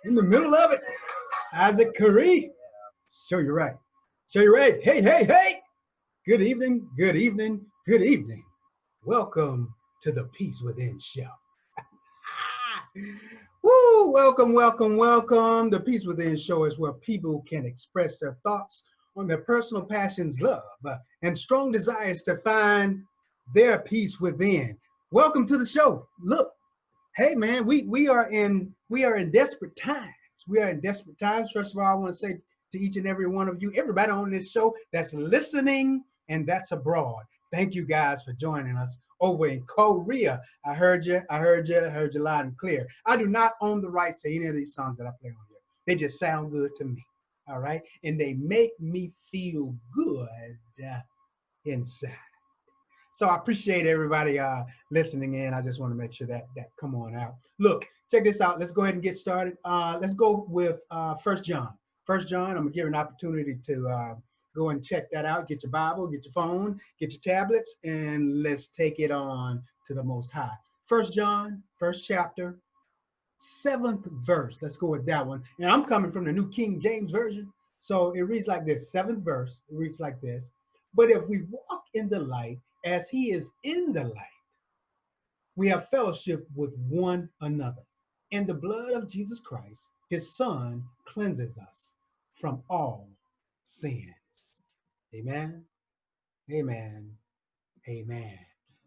In the middle of it, Isaac Curry. Show you right. Show you right. Hey, hey, hey. Good evening, good evening, good evening. Welcome to the Peace Within show. Woo! Welcome, welcome, welcome. The Peace Within show is where people can express their thoughts on their personal passions, love, and strong desires to find their peace within. Welcome to the show. Look, hey man, we are in desperate times. We are in desperate times. First of all, I want to say to each and every one of you, everybody on this show that's listening and that's abroad, thank you guys for joining us over in Korea. I heard you loud and clear. I do not own the rights to any of these songs that I play on here. They just sound good to me. All right. And they make me feel good inside. So I appreciate everybody listening in. I just want to make sure that come on out. Look, check this out. Let's go ahead and get started. Let's go with 1 John. 1 John, I'm going to give you an opportunity to go and check that out. Get your Bible, get your phone, get your tablets, and let's take it on to the Most High. 1 John, first chapter, 7th verse. Let's go with that one. And I'm coming from the New King James Version. So it reads like this, 7th verse. It reads like this. But if we walk in the light, as he is in the light, we have fellowship with one another. And the blood of Jesus Christ, his son, cleanses us from all sins. Amen. Amen. Amen.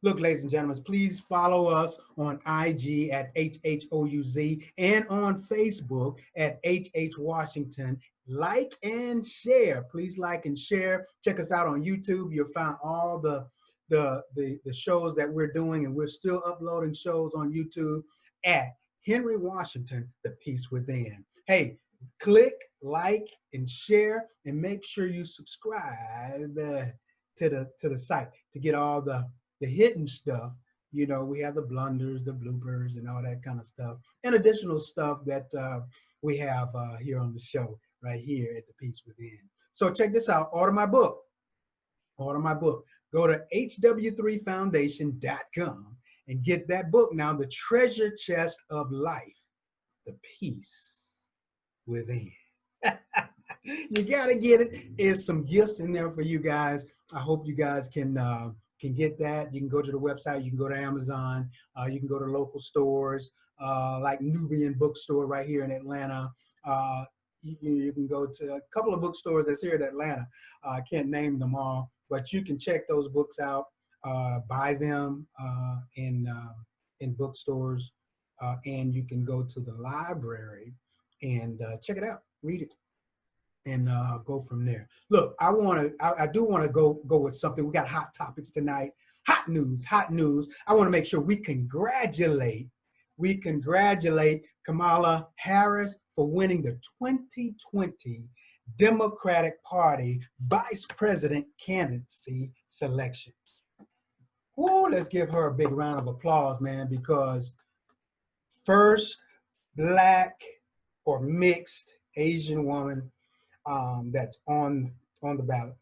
Look, ladies and gentlemen, please follow us on IG at HHOUZ and on Facebook at HH Washington. Like and share. Please like and share. Check us out on YouTube. You'll find all the shows that we're doing, and we're still uploading shows on YouTube at Henry Washington, The Peace Within. Hey, click, like, and share, and make sure you subscribe to the site to get all the hidden stuff. You know, we have the blunders, the bloopers, and all that kind of stuff, and additional stuff that we have here on the show right here at The Peace Within. So check this out. Order my book. Order my book. Go to hw3foundation.com and get that book now, The Treasure Chest of Life, The Peace Within. You got to get it. There's some gifts in there for you guys. I hope you guys can get that. You can go to the website. You can go to Amazon. You can go to local stores like Nubian Bookstore right here in Atlanta. You can go to a couple of bookstores that's here in Atlanta. I can't name them all, but you can check those books out, buy them in bookstores, and you can go to the library and check it out, read it, and go from there. Look, I do want to go with something. We got hot topics tonight, hot news. I want to make sure we congratulate Kamala Harris for winning the 2020 Democratic Party Vice President candidacy selection. Woo, let's give her a big round of applause, man, because first Black or mixed Asian woman that's on the ballot.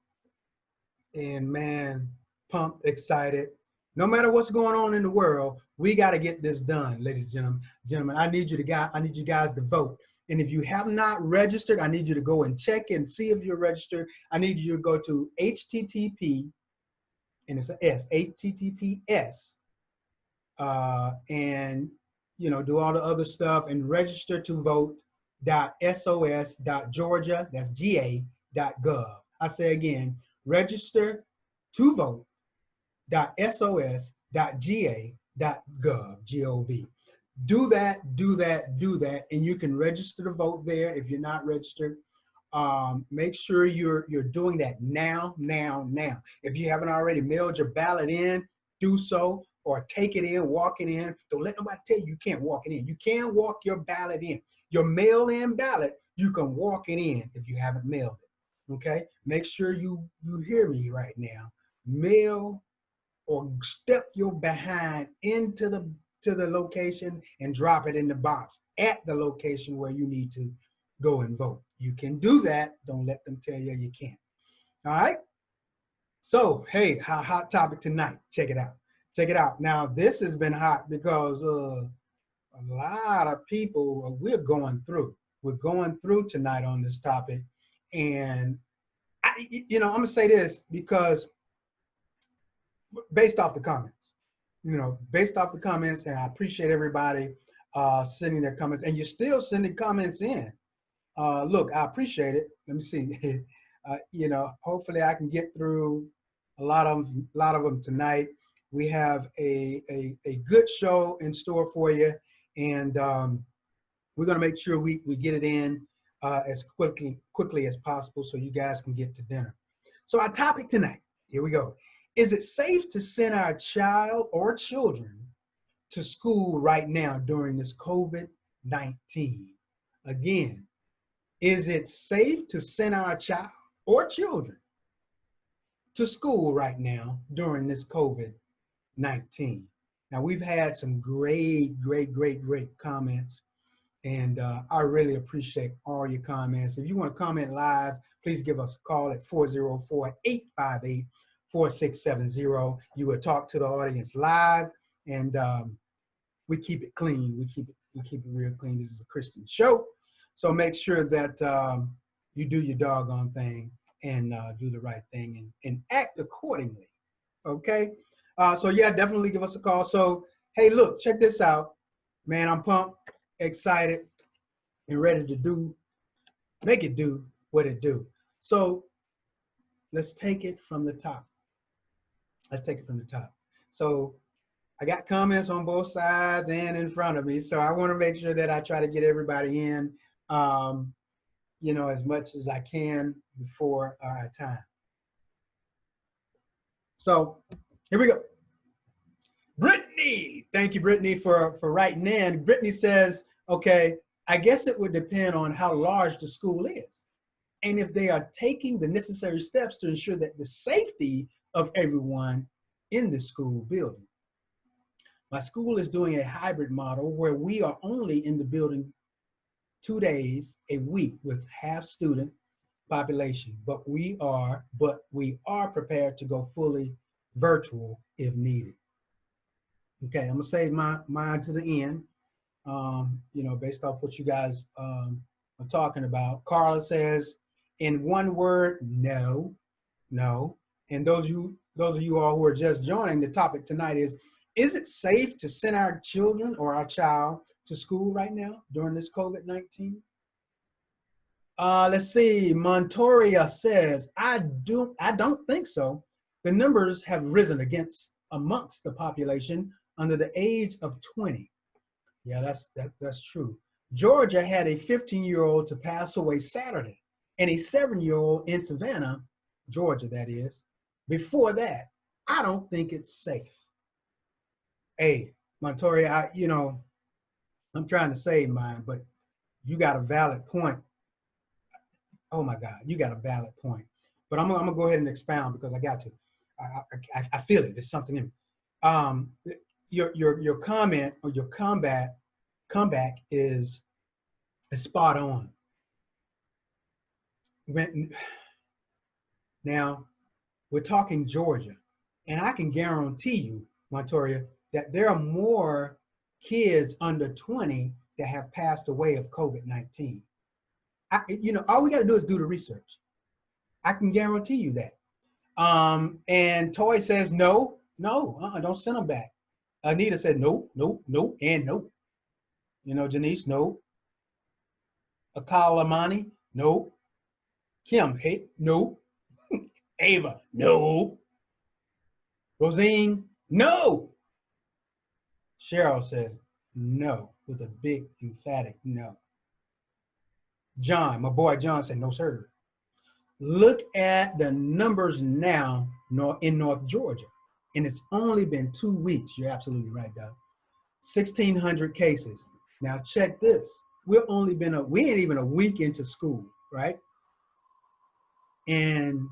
And man, pumped, excited. No matter what's going on in the world, we got to get this done, ladies and gentlemen. I need you guys to vote. And if you have not registered, I need you to go and check and see if you're registered. I need you to go to HTTP, and it's an S, HTTPS, and do all the other stuff and register to vote.sos.georgia, that's ga.gov. I say again, register to vote.sos.ga.gov, G-O-V. Do that, and you can register to vote there if you're not registered. Make sure you're doing that now. If you haven't already mailed your ballot in, do so, or take it in, walk it in. Don't let nobody tell you can't walk it in. You can walk your ballot in. Your mail-in ballot, you can walk it in if you haven't mailed it. Okay? Make sure you hear me right now. Mail or step your behind into the location and drop it in the box at the location where you need to go and vote. You can do that. Don't let them tell you you can't. All right. So, hey, hot topic tonight. Check it out. Check it out. Now, this has been hot because a lot of people we're going through. We're going through tonight on this topic, and I'm gonna say this because based off the comments, based off the comments, and I appreciate everybody sending their comments, and you're still sending comments in. Look, I appreciate it. Let me see. Hopefully I can get through a lot of them tonight. We have a good show in store for you, and we're going to make sure we get it in as quickly as possible so you guys can get to dinner. So our topic tonight, here we go. Is it safe to send our child or children to school right now during this COVID-19? Again, is it safe to send our child or children to school right now during this COVID-19? Now, we've had some great comments, and I really appreciate all your comments. If you want to comment live, please give us a call at 404-858-4670. You will talk to the audience live, and we keep it clean. We keep it real clean. This is a Christian show. So make sure that you do your doggone thing and do the right thing and act accordingly, okay? So yeah, definitely give us a call. So, hey, look, check this out. Man, I'm pumped, excited, and ready to make it do what it do. So let's take it from the top. So I got comments on both sides and in front of me. So I want to make sure that I try to get everybody in, as much as I can before our time. So here we go. Brittany, thank you, Brittany, for writing in. Brittany says, okay, I guess it would depend on how large the school is and if they are taking the necessary steps to ensure that the safety of everyone in the school building. My school is doing a hybrid model where we are only in the building 2 days a week with half student population, but we are prepared to go fully virtual if needed. Okay, I'm gonna save mine to the end, based off what you guys are talking about. Carla says, in one word, no. And those of you all who are just joining, the topic tonight is it safe to send our children or our child to school right now during this COVID-19? Let's see, Montoria says, I don't think so. The numbers have risen amongst the population under the age of 20. Yeah, that's true. Georgia had a 15-year-old to pass away Saturday and a 7-year-old in Savannah, Georgia, that is. Before that, I don't think it's safe. Hey, Montoria, I'm trying to save mine, but you got a valid point. Oh my God, you got a valid point. But I'm gonna go ahead and expound because I got to. I feel it. There's something in me. Your comment or your comeback is spot on. Now we're talking Georgia, and I can guarantee you, Montoria, that there are more kids under 20 that have passed away of COVID-19. All we got to do is do the research. I can guarantee you that. And Toy says, no, don't send them back. Anita said, no, and no. Janice, no. Akalamani, no. Kim, hey, no. Ava, no. Rosine, no. Cheryl says, no, with a big emphatic no. John, my boy John said, no, sir. Look at the numbers now in North Georgia, and it's only been 2 weeks. You're absolutely right, Doug. 1,600 cases. Now check this. We ain't even a week into school, right? And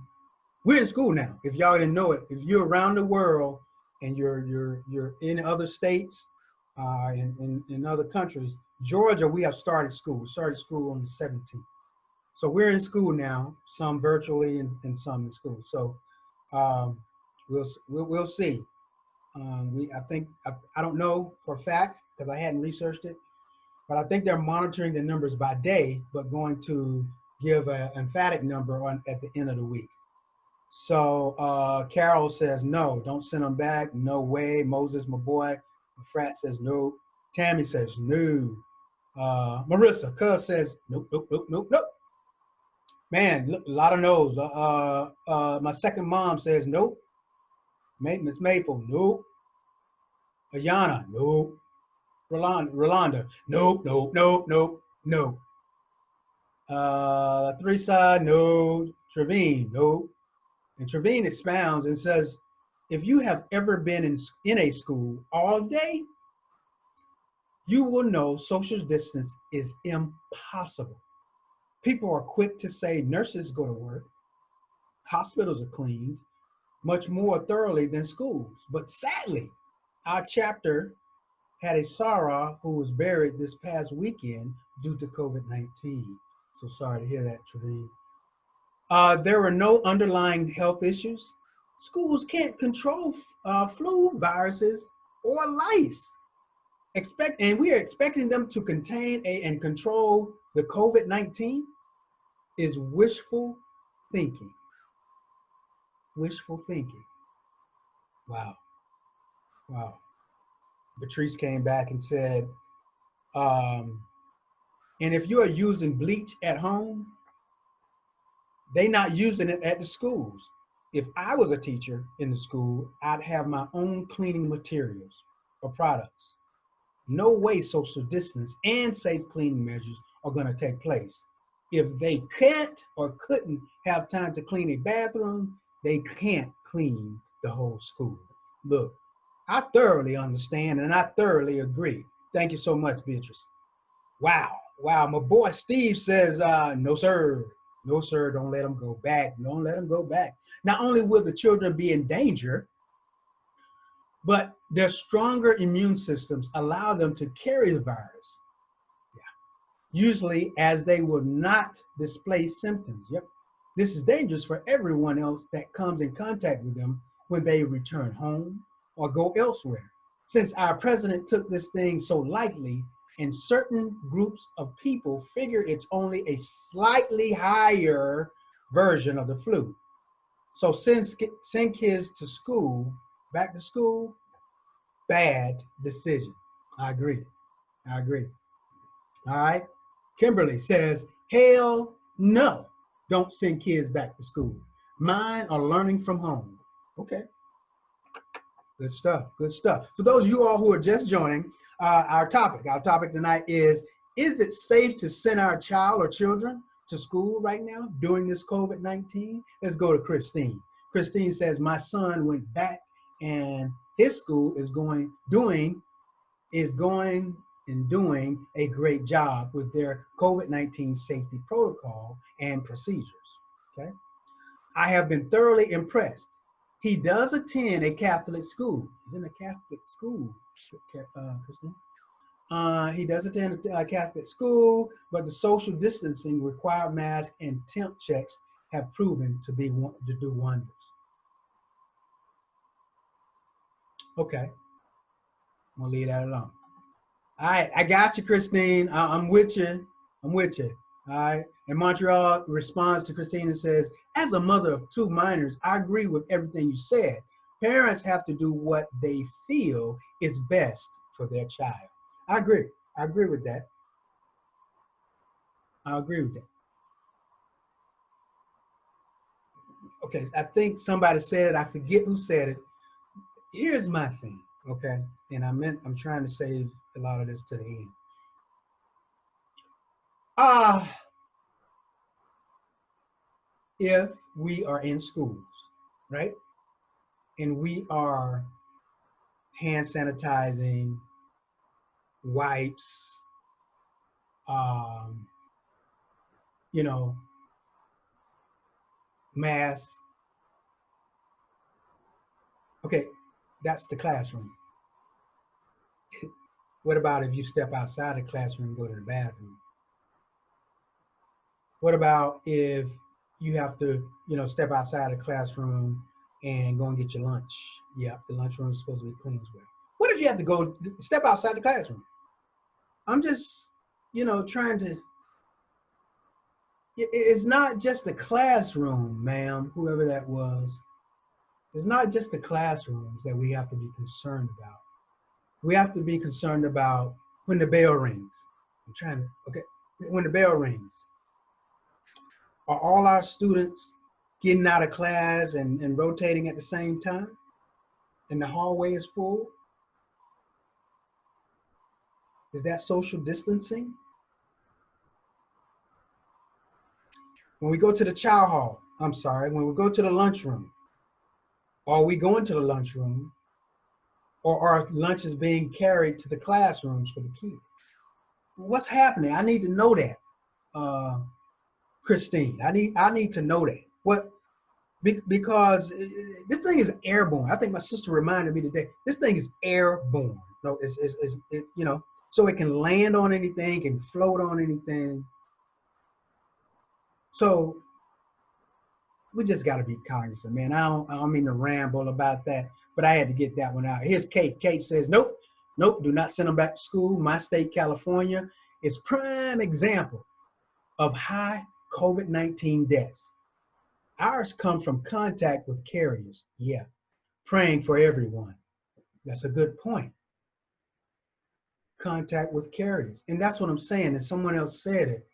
we're in school now. If y'all didn't know it, if you're around the world and you're in other states, in other countries, Georgia, we have started school. We started school on the 17th. So we're in school now, some virtually and some in school. So um, we'll see. I think I don't know for a fact because I hadn't researched it, but I think they're monitoring the numbers by day, but going to give an emphatic number on at the end of the week. So Carol says no, don't send them back. No way. Moses, my boy. Frat says no. Tammy says no. Marissa, Cuz says nope, nope, nope, nope, nope. Man, a lot of no's. My second mom says nope. Miss Maple, nope. Ayana, nope. Rolanda, nope, nope, nope, nope, nope. Theresa, no. Trevine, nope. And Trevine expounds and says, if you have ever been in a school all day, you will know social distance is impossible. People are quick to say nurses go to work, hospitals are cleaned much more thoroughly than schools. But sadly, our chapter had a Sarah who was buried this past weekend due to COVID-19. So sorry to hear that, Trevine. There were no underlying health issues. Schools can't control flu viruses or lice. And we are expecting them to contain and control the COVID-19 is wishful thinking. Wishful thinking. Wow. Wow. Patrice came back and said, and if you are using bleach at home, they not using it at the schools. If I was a teacher in the school, I'd have my own cleaning materials or products. No way social distance and safe cleaning measures are going to take place. If they can't or couldn't have time to clean a bathroom, they can't clean the whole school. Look, I thoroughly understand and I thoroughly agree. Thank you so much, Beatrice. Wow, wow. My boy Steve says, no, sir. No, sir, don't let them go back. Don't let them go back. Not only will the children be in danger, but their stronger immune systems allow them to carry the virus. Yeah. Usually as they will not display symptoms. Yep. This is dangerous for everyone else that comes in contact with them when they return home or go elsewhere. Since our president took this thing so lightly, and certain groups of people figure it's only a slightly higher version of the flu. So send kids to school, back to school, bad decision. I agree. I agree. All right. Kimberly says, hell no, don't send kids back to school. Mine are learning from home. Okay. Good stuff. Good stuff. For those of you all who are just joining, our topic tonight is it safe to send our child or children to school right now during this COVID-19? Let's go to Christine. Christine says, my son went back and his school is doing a great job with their COVID-19 safety protocol and procedures. Okay. I have been thoroughly impressed. He does attend a Catholic school. He's in a Catholic school, Christine. He does attend a Catholic school, but the social distancing, required masks, and temp checks have proven to do wonders. Okay, I'm gonna leave that alone. All right, I got you, Christine. I'm with you. I'm with you. All right. And Montreal responds to Christine and says, as a mother of two minors, I agree with everything you said. Parents have to do what they feel is best for their child. I agree. I agree with that. I agree with that. Okay, I think somebody said it. I forget who said it. Here's my thing, okay? And I'm trying to save a lot of this to the end. If we are in schools, right? And we are hand sanitizing, wipes, you know, masks. Okay, that's the classroom. What about if you step outside the classroom and go to the bathroom? What about if you have to, step outside the classroom and go and get your lunch? Yep, the lunchroom is supposed to be clean as well. What if you have to go step outside the classroom? I'm just, trying to. It's not just the classroom, ma'am, whoever that was. It's not just the classrooms that we have to be concerned about. We have to be concerned about when the bell rings. I'm trying to, okay, when the bell rings, are all our students getting out of class and rotating at the same time? And the hallway is full? Is that social distancing? When we go to the chow hall, when we go to the lunchroom, are we going to the lunchroom, or are lunches being carried to the classrooms for the kids? What's happening? I need to know that, Christine. I need to know that. Because this thing is airborne. I think my sister reminded me today. This thing is airborne. No, so it can land on anything, can float on anything. So we just got to be cognizant, man. I don't mean to ramble about that, but I had to get that one out. Here's Kate. Kate says, nope, do not send them back to school. My state, California, is prime example of high COVID-19 deaths. Ours come from contact with carriers. Yeah, praying for everyone. That's a good point. Contact with carriers. And that's what I'm saying, and someone else said it.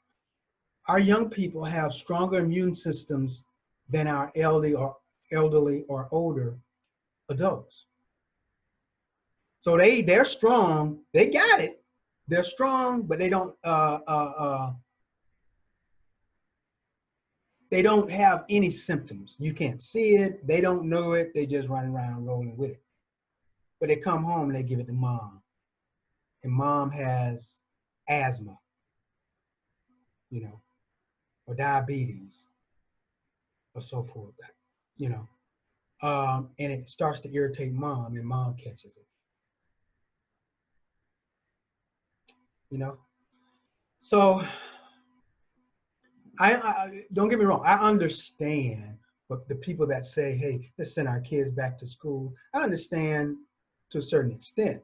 Our young people have stronger immune systems than our elderly or older adults. So they're strong. They got it. They're strong, but they don't have any symptoms. You can't see it. They don't know it. They just run around rolling with it. But they come home and they give it to mom. And mom has asthma, or diabetes, or so forth, and it starts to irritate mom, and mom catches it, So I don't get me wrong. I understand, but the people that say, hey, let's send our kids back to school, I understand to a certain extent.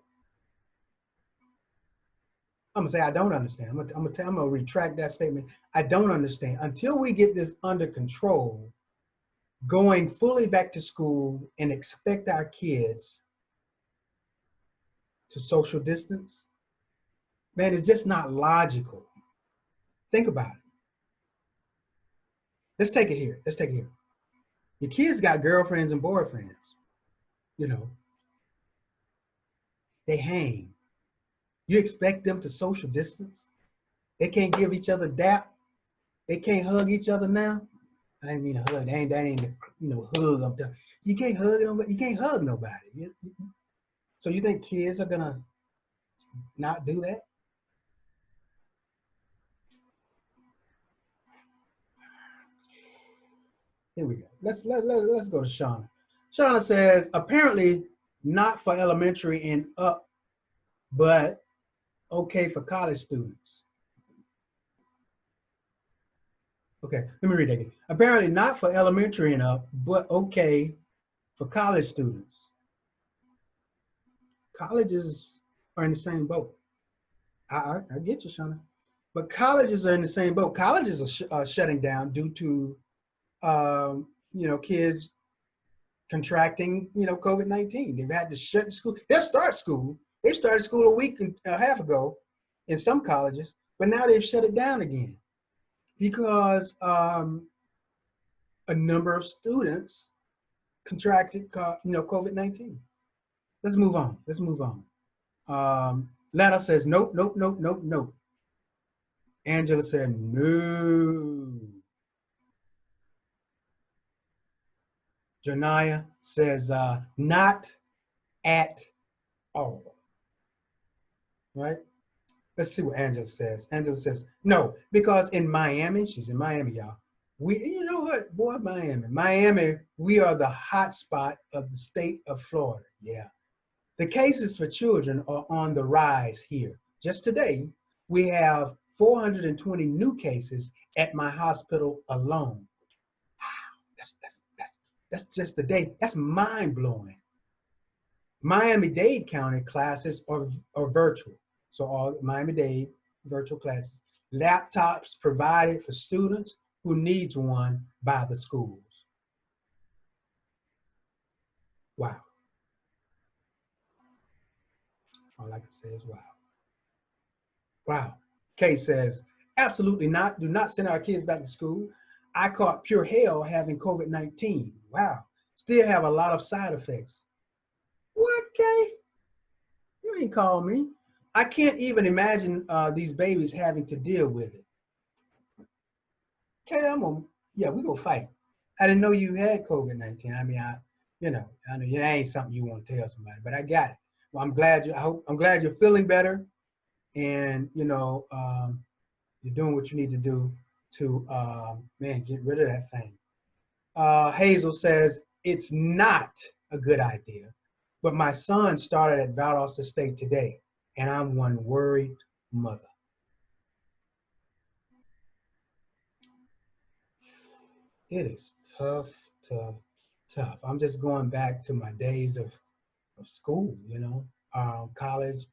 I'm gonna say I don't understand. I'm gonna retract that statement. I don't understand until we get this under control. Going fully back to school and expect our kids to social distance, man, it's just not logical. Think about it. Let's take it here. Your kids got girlfriends and boyfriends. They hang. You expect them to social distance? They can't give each other dap. They can't hug each other now. I didn't mean a hug. That ain't hug. You can't hug nobody. You can't hug nobody. So you think kids are gonna not do that? Here we go. Let's go to Shauna. Shauna says, apparently not for elementary and up, but okay for college students. Okay, let me read that again. Apparently not for elementary and up, but okay for college students. Colleges are in the same boat. I get you, Shauna. But colleges are in the same boat. Colleges are shutting down due to, kids contracting, COVID-19. They've had to shut the school. They'll start school. They started school a week and a half ago in some colleges, but now they've shut it down again because a number of students contracted, COVID-19. Let's move on. Lana says, nope. Angela said, no. Janaya says, not at all. Right? Let's see what Angela says. Angela says, no, because in Miami, she's in Miami, y'all. You know what, boy, Miami, we are the hot spot of the state of Florida. Yeah. The cases for children are on the rise here. Just today, we have 420 new cases at my hospital alone. That's just the day. That's mind blowing. Miami-Dade County classes are virtual. So all Miami-Dade virtual classes. Laptops provided for students who needs one by the schools. Wow. All I can say is wow. Wow. Kay says, absolutely not. Do not send our kids back to school. I caught pure hell having COVID-19. Wow. Still have a lot of side effects. What, Kay? You ain't called me. I can't even imagine these babies having to deal with it. Okay, we're gonna fight. I didn't know you had COVID-19. I mean, I know it ain't something you want to tell somebody, but I got it. Well, I'm glad you're feeling better, and you're doing what you need to do to get rid of that thing. Hazel says it's not a good idea, but my son started at Valdosta State today, and I'm one worried mother. It is tough, tough, tough. I'm just going back to my days of school, college,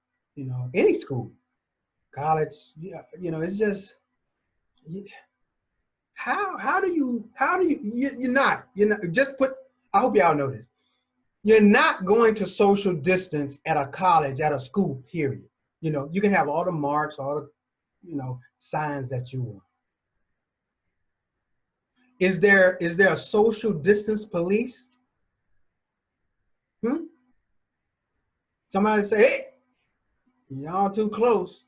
any school, college. Yeah, it's just how do you you're not just put. I hope y'all know this. You're not going to social distance at a college, at a school. Period. You can have all the marks, all the signs that you want. Is there a social distance police? Somebody say, hey, y'all too close.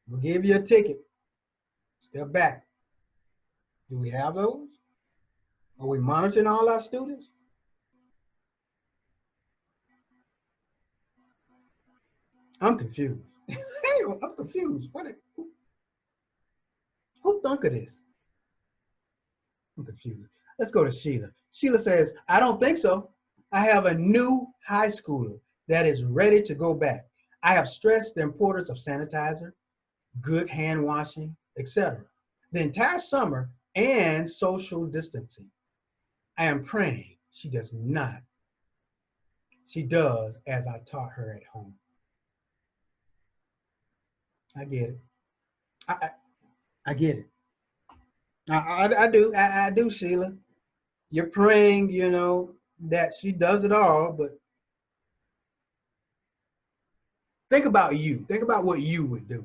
We'll give you a ticket. Step back. Do we have those? Are we monitoring all our students? I'm confused. I'm confused. Who thunk of this? I'm confused. Let's go to Sheila. Sheila says, I don't think so. I have a new high schooler that is ready to go back. I have stressed the importance of sanitizer, good hand washing, etc. the entire summer and social distancing. I am praying she does not. She does as I taught her at home. I get it. I get it. I do. I do, Sheila. You're praying, that she does it all, but think about you. Think about what you would do.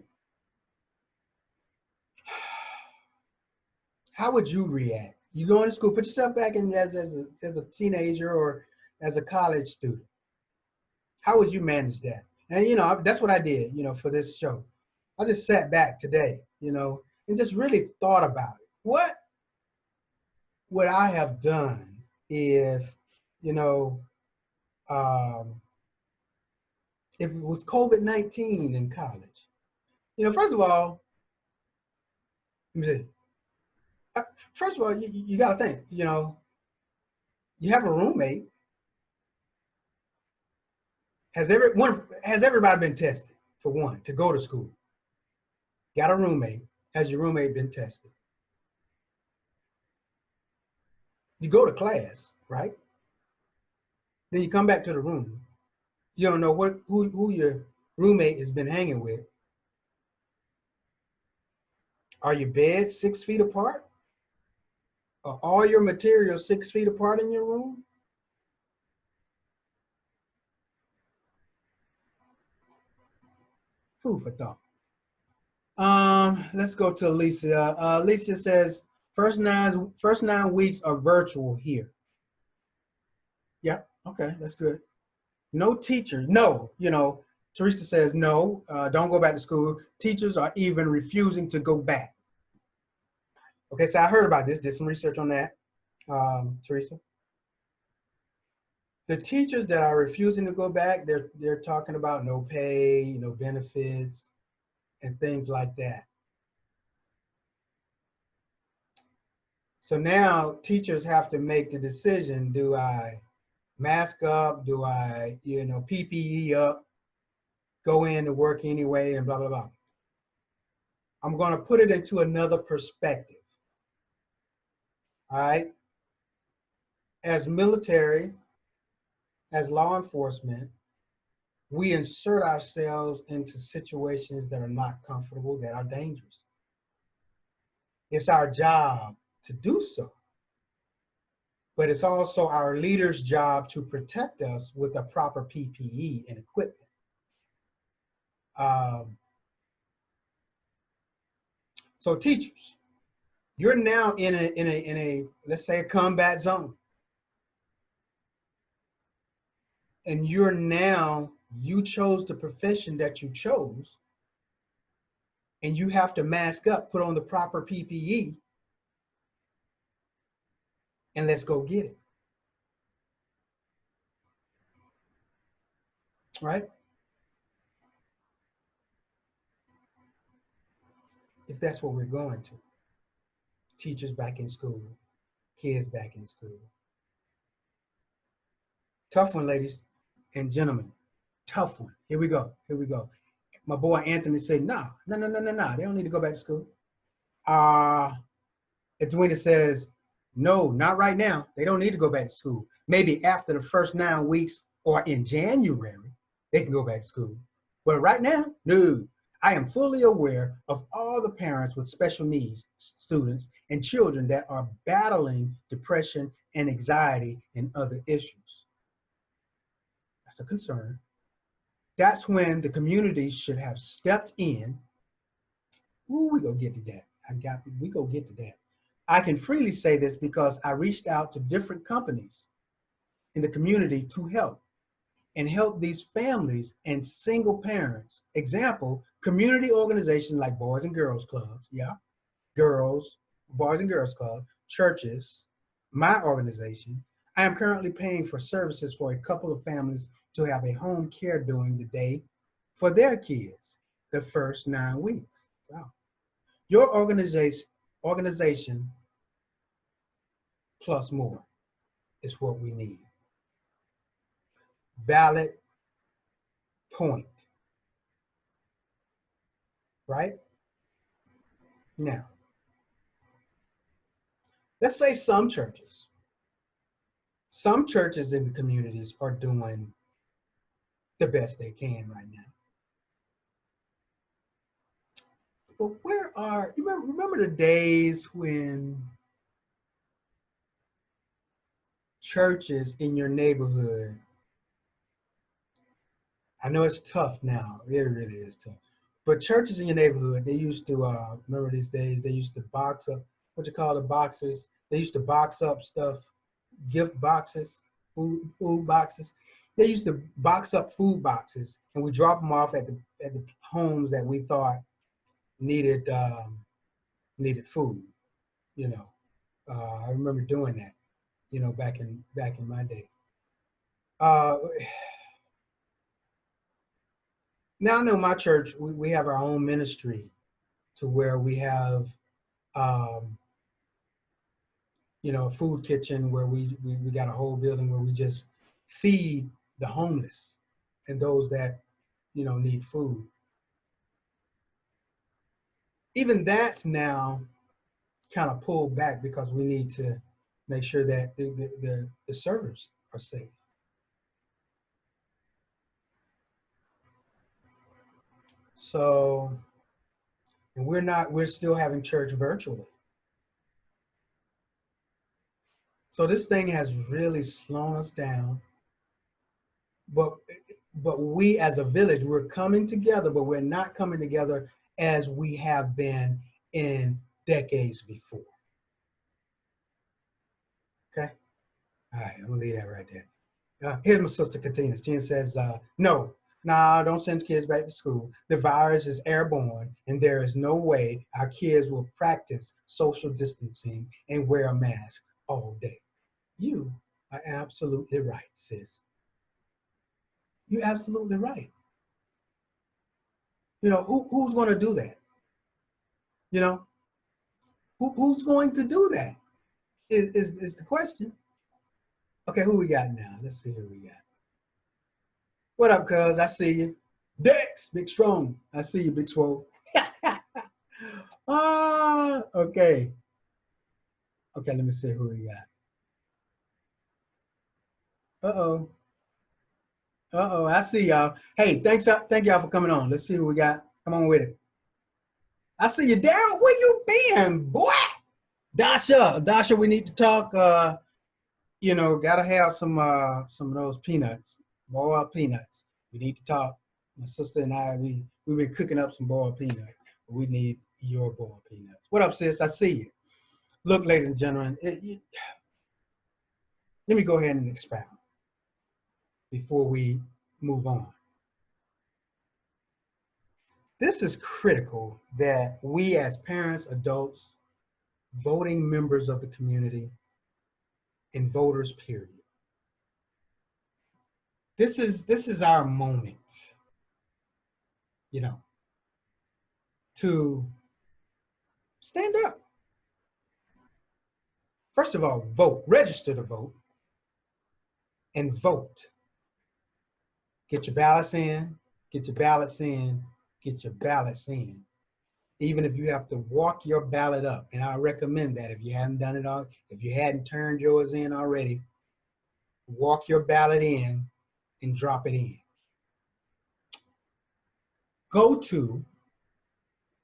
How would you react? You go into school, put yourself back in as a teenager or as a college student. How would you manage that? And that's what I did, for this show. I just sat back today, and just really thought about it. What would I have done if, if it was COVID-19 in college? First of all, let me see. First of all, you got to think, you have a roommate. Has everybody been tested, for one, to go to school? Got a roommate. Has your roommate been tested? You go to class, right? Then you come back to the room. You don't know who your roommate has been hanging with. Are your beds 6 feet apart? Are all your materials 6 feet apart in your room? Food for thought. Let's go to Alicia. Alicia says, first nine weeks are virtual here. Yeah, okay, that's good. No teachers, no, Teresa says no, don't go back to school. Teachers are even refusing to go back. Okay, so I heard about this, did some research on that, Teresa. The teachers that are refusing to go back, they're talking about no pay, no benefits, and things like that. So now teachers have to make the decision, do I mask up, do I, PPE up, go in to work anyway, and blah, blah, blah. I'm going to put it into another perspective. All right. As military, as law enforcement, we insert ourselves into situations that are not comfortable, that are dangerous. It's our job to do so, but it's also our leader's job to protect us with the proper PPE and equipment. So teachers, you're now in a let's say a combat zone, and you chose the profession that you chose, and you have to mask up, put on the proper PPE, and let's go get it. Right? If that's what we're going to. Teachers back in school, kids back in school. Tough one, ladies and gentlemen. Tough one. Here we go. Here we go. My boy Anthony said, no. They don't need to go back to school. Edwina says, no, not right now. They don't need to go back to school. Maybe after the first 9 weeks or in January, they can go back to school. But right now, no. I am fully aware of all the parents with special needs, students and children that are battling depression and anxiety and other issues. That's a concern. That's when the community should have stepped in. Ooh, we go get to that. We go get to that. I can freely say this because I reached out to different companies in the community to help these families and single parents. Example, community organizations like Boys and Girls Clubs, Boys and Girls Club, churches, my organization. I am currently paying for services for a couple of families to have a home care during the day for their kids the first 9 weeks. So, your organization plus more is what we need. Valid point. Right? Now, let's say some churches in the communities are doing the best they can right now. But remember the days when churches in your neighborhood, I know it's tough now, it really is tough, but churches in your neighborhood, they used to, remember these days, they used to box up, what you call the boxes? They used to box up stuff, gift boxes, food boxes. They used to box up food boxes, and we drop them off at the homes that we thought needed food. You know, I remember doing that. You know, back in my day. Now I know my church, we have our own ministry, to where we have a food kitchen where we got a whole building where we just feed the homeless and those that, need food. Even that's now kind of pulled back because we need to make sure that the servers are safe. So, and we're still having church virtually. So this thing has really slowed us down. But we as a village, we're coming together, but we're not coming together as we have been in decades before. Okay? All right, I'm gonna leave that right there. Here's my sister Katina. She says, no, don't send kids back to school. The virus is airborne, and there is no way our kids will practice social distancing and wear a mask all day. You are absolutely right, sis. You're absolutely right. Who's going to do that? Who's going to do that is the question. Okay, who we got now? Let's see who we got. What up, cuz? I see you. Dex, Big Strong. I see you, Big Swole. Okay. Okay, let me see who we got. Uh-oh. Uh-oh, I see y'all. Hey, thank y'all for coming on. Let's see who we got. Come on with it. I see you, Daryl. Where you been, boy? Dasha, we need to talk. Gotta have some of those peanuts, boiled peanuts. We need to talk. My sister and I, we've been cooking up some boiled peanuts. But we need your boiled peanuts. What up, sis? I see you. Look, ladies and gentlemen, let me go ahead and expound before we move on. This is critical that we as parents, adults, voting members of the community, and voters, period. This is our moment, you know, to stand up. First of all, vote, register to vote, and vote. Get your ballots in, get your ballots in, get your ballots in. Even if you have to walk your ballot up, and I recommend that if you hadn't done it all, if you hadn't turned yours in already, walk your ballot in and drop it in. Go to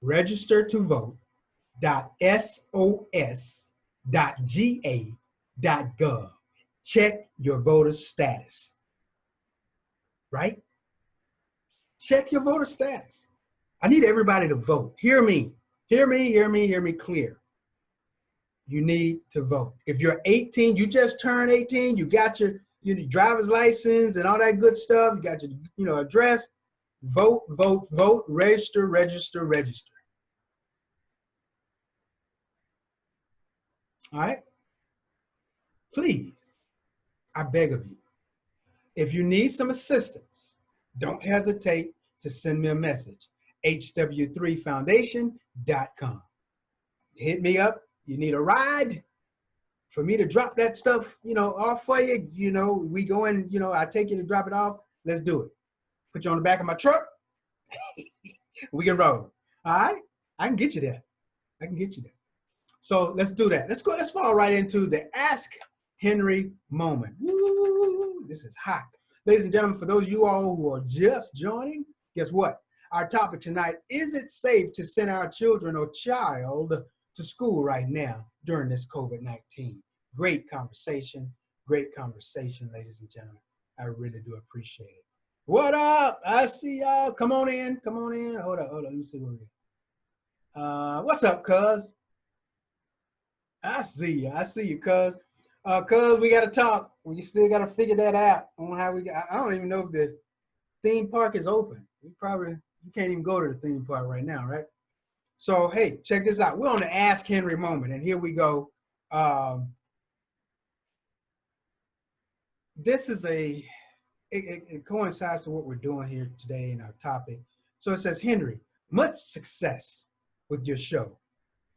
registertovote.sos.ga.gov. Check your voter status, right? Check your voter status. I need everybody to vote. Hear me. Hear me, hear me, hear me clear. You need to vote. If you're 18, you just turned 18, you got your driver's license and all that good stuff, you got your address, vote, vote, vote, register, register, register. All right? Please, I beg of you. If you need some assistance, don't hesitate to send me a message. hw3foundation.com. Hit me up. You need a ride for me to drop that stuff, off for you. We go in, I take you to drop it off. Let's do it. Put you on the back of my truck. We can roll. All right? I can get you there. I can get you there. So let's do that. Let's fall right into the Ask Henry moment. Woo, this is hot. Ladies and gentlemen, for those of you all who are just joining, guess what? Our topic tonight, is it safe to send our children or child to school right now during this COVID-19? Great conversation, ladies and gentlemen. I really do appreciate it. What up? I see y'all. Come on in. Hold up. Let me see what we got. What's up, cuz? I see you, cuz. Cuz, we got to talk. We still got to figure that out on how I don't even know if the theme park is open. You can't even go to the theme park right now, right? So, hey, check this out. We're on the Ask Henry moment, and here we go. This is it coincides to what we're doing here today in our topic. So it says, Henry, much success with your show.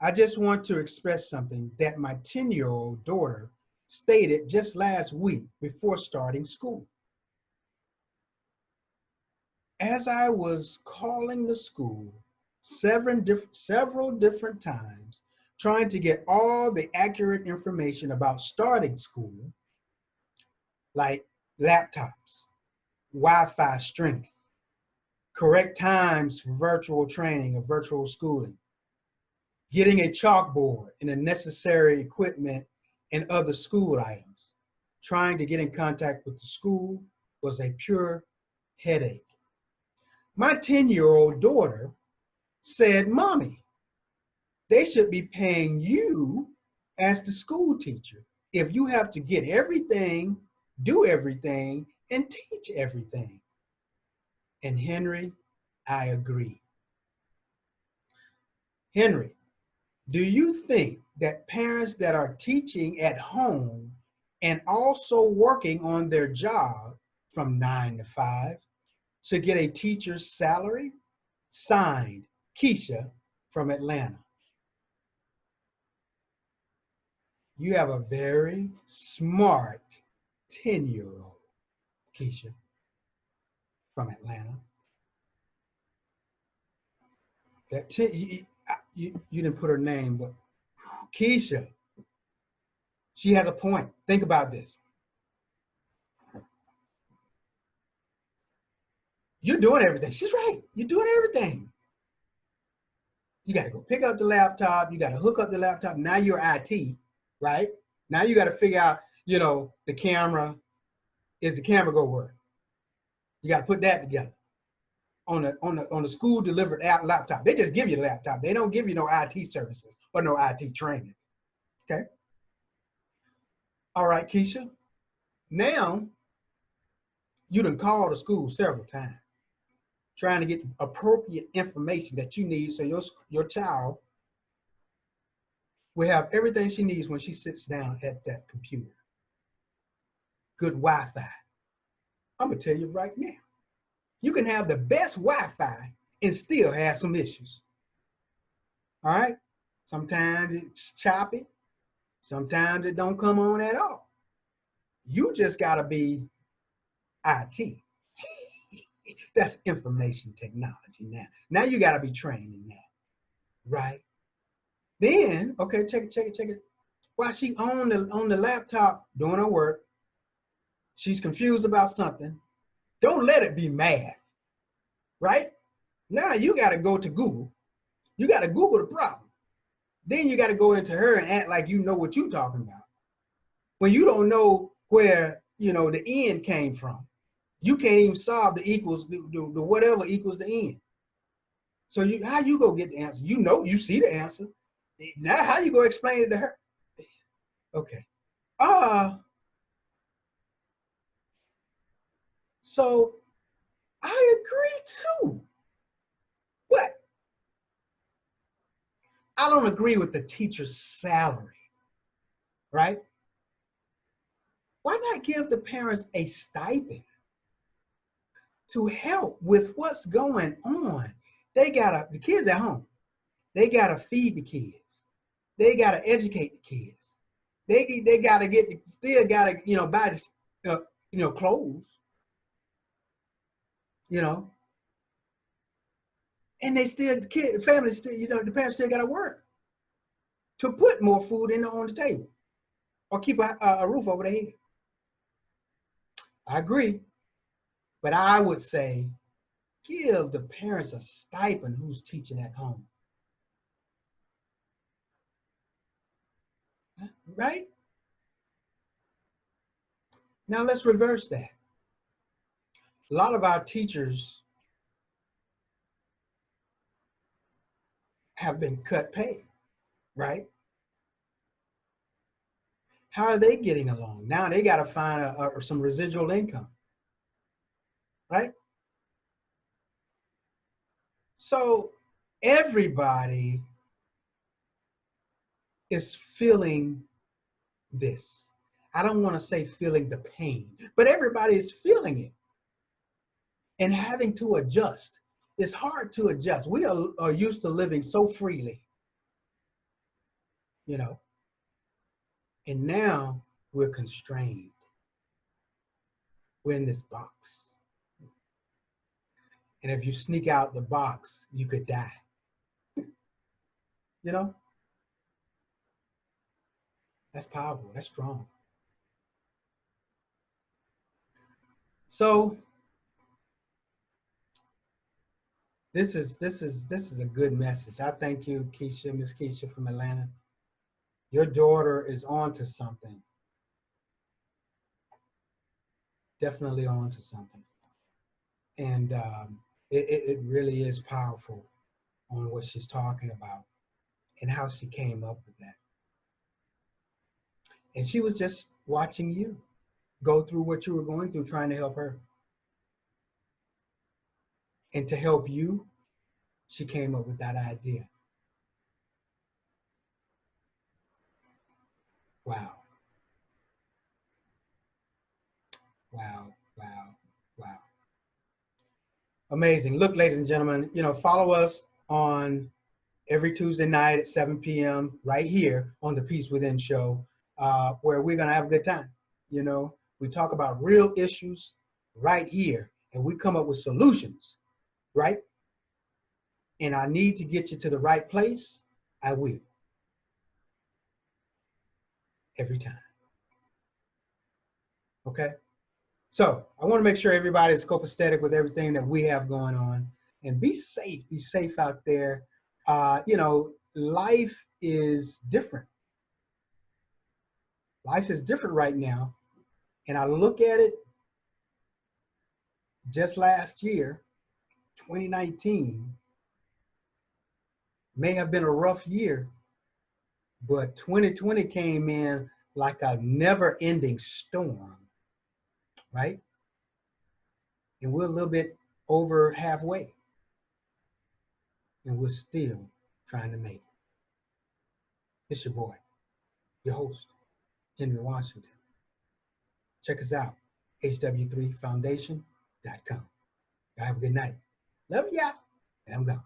I just want to express something that my 10-year-old daughter stated just last week before starting school. As I was calling the school several different times, trying to get all the accurate information about starting school, like laptops, Wi-Fi strength, correct times for virtual training or virtual schooling, getting a chalkboard and the necessary equipment and other school items. Trying to get in contact with the school was a pure headache. My 10-year-old daughter said, Mommy, they should be paying you as the school teacher if you have to get everything, do everything, and teach everything. And Henry, I agree. Henry, do you think that parents that are teaching at home and also working on their job from 9 to 5 should get a teacher's salary? Signed, Keisha from Atlanta. You have a very smart 10-year-old, Keisha from Atlanta. you didn't put her name, but Keisha, she has a point. Think about this. You're doing everything. She's right. You're doing everything. You got to go pick up the laptop. You got to hook up the laptop. Now you're IT, right? Now you got to figure out, the camera. Is the camera going to work? You got to put that together on the school delivered laptop. They just give you the laptop. They don't give you no IT services or no IT training. Okay. All right, Keisha. Now you done called the school several times, trying to get appropriate information that you need so your child will have everything she needs when she sits down at that computer. Good Wi-Fi. I'm gonna tell you right now, you can have the best Wi-Fi and still have some issues. All right? Sometimes it's choppy. Sometimes it don't come on at all. You just gotta be IT. That's information technology now. Now you gotta be trained in that, right? Then, okay, check it. While she on the laptop doing her work, she's confused about something. Don't let it be math, right? Now you got to go to Google. You got to Google the problem. Then you got to go into her and act like you know what you're talking about. When you don't know where, the end came from, you can't even solve the equals, the whatever equals the end. So how you go get the answer? You see the answer. Now how you go explain it to her? Okay. So I agree too. But I don't agree with the teacher's salary, right? Why not give the parents a stipend to help with what's going on? The kids at home, they gotta feed the kids. They gotta educate the kids. They gotta still gotta, buy the, clothes, and the family still, the parents still gotta work to put more food on the table or keep a roof over their head. I agree, but I would say give the parents a stipend who's teaching at home. Right? Now let's reverse that. A lot of our teachers have been cut pay, right? How are they getting along? Now they got to find some residual income, right? So everybody is feeling this. I don't want to say feeling the pain, but everybody is feeling it and having to adjust. It's hard to adjust. We are used to living so freely, and now we're constrained. We're in this box. And if you sneak out the box, you could die. That's powerful. That's strong. So this is a good message. I thank you, Keisha, Miss Keisha from Atlanta. Your daughter is on to something. Definitely on to something. And it really is powerful on what she's talking about and how she came up with that. And she was just watching you go through what you were going through, trying to help her. And to help you, she came up with that idea. Wow. Wow, wow, wow. Amazing. Look, ladies and gentlemen, follow us on every Tuesday night at 7 p.m. right here on the Peace Within show, where we're going to have a good time. We talk about real issues right here, and we come up with solutions, right? and I need to get you to the right place, I will. Every time. Okay? So I want to make sure everybody is copacetic with everything that we have going on, and be safe. Be safe out there. You know, life is different. Life is different right now. And I look at it just last year, 2019, may have been a rough year, but 2020 came in like a never-ending storm, right? And we're a little bit over halfway, and we're still trying to make it. It's your boy, your host, Henry Washington. Check us out, hw3foundation.com. Y'all have a good night. Love ya, and I'm gone.